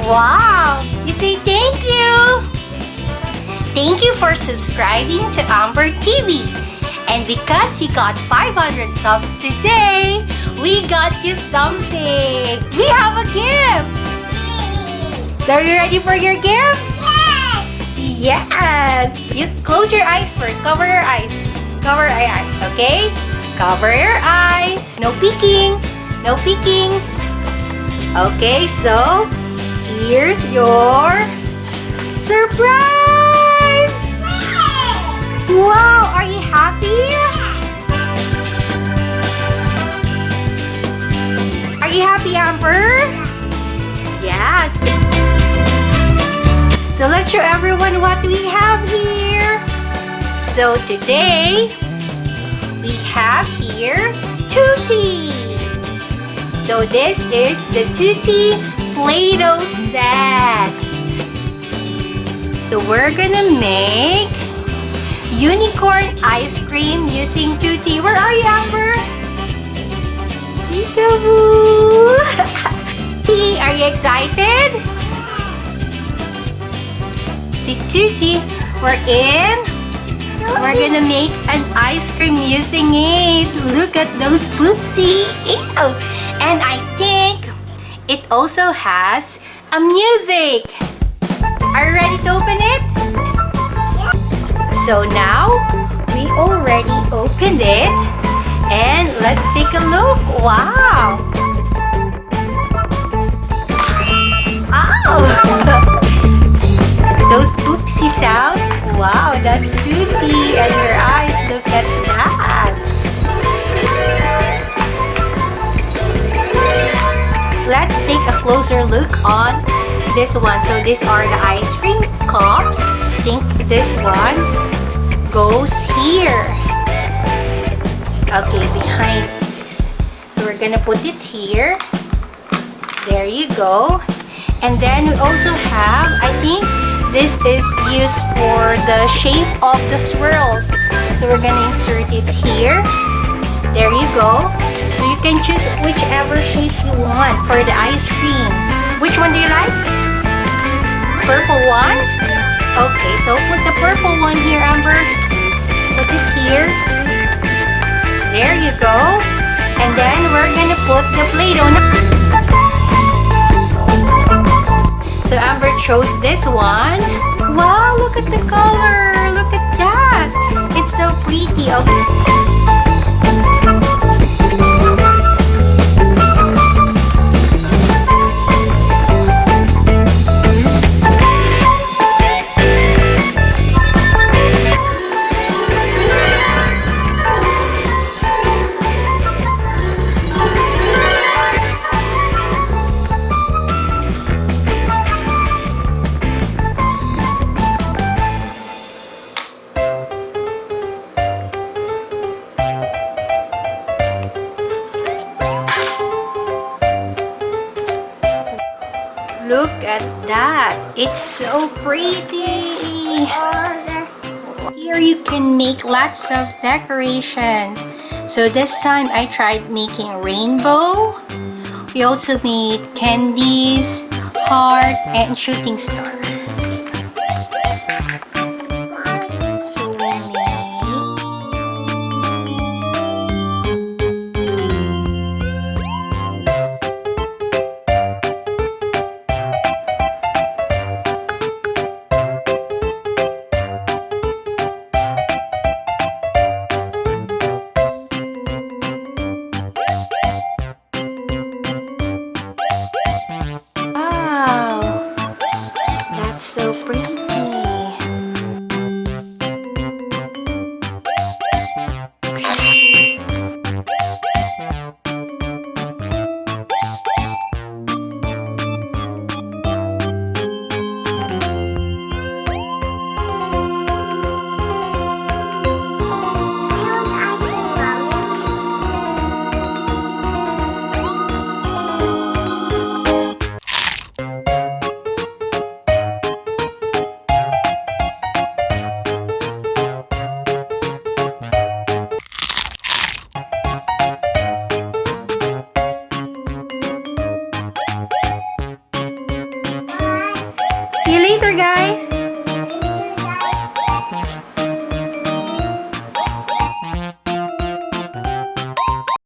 Wow! You say thank you! Thank you for subscribing to Amber TV. And because you got 500 subs today, we got you something. We have a gift. So are you ready for your gift? Yes! Yes! You close your eyes first. Cover your eyes. Cover your eyes, okay? Cover your eyes. No peeking. No peeking. Okay, so here's your surprise! Wow, are you happy? Are you happy, Amber? Yes. So let's show everyone what we have here. So today, we have here Tootie. So this is the Tootie Play-Doh set. So we're gonna make unicorn ice cream using Tootie. Where are you, Amber? Peekaboo! Are you excited? See, Tootie, we're gonna make an ice cream using it. Look at those poopsie. Ew. And I think it also has a music. Are you ready to open it? So now, we already opened it. And let's take a look. Wow! Oh! Those poopsie sound. Wow, that's Tootie. And your eyes, look at that. Let's take a closer look on this one. So these are the ice cream cups. I think this one goes here. Okay, behind this. So we're gonna put it here. There you go. And then we also have, I think this is used for the shape of the swirls. So we're gonna insert it here. There you go. So you can choose whichever shape you want for the ice cream. Which one do you like? Purple one? Okay, so put the purple one here, Amber. Put it here. There you go. And then we're gonna put the Play-Doh. So Amber chose this one. Wow, look at the color. Look at that. It's so pretty. Okay. Look at that. It's so pretty. Here you can make lots of decorations. So this time I tried making a rainbow. We also made candies, heart, and shooting star.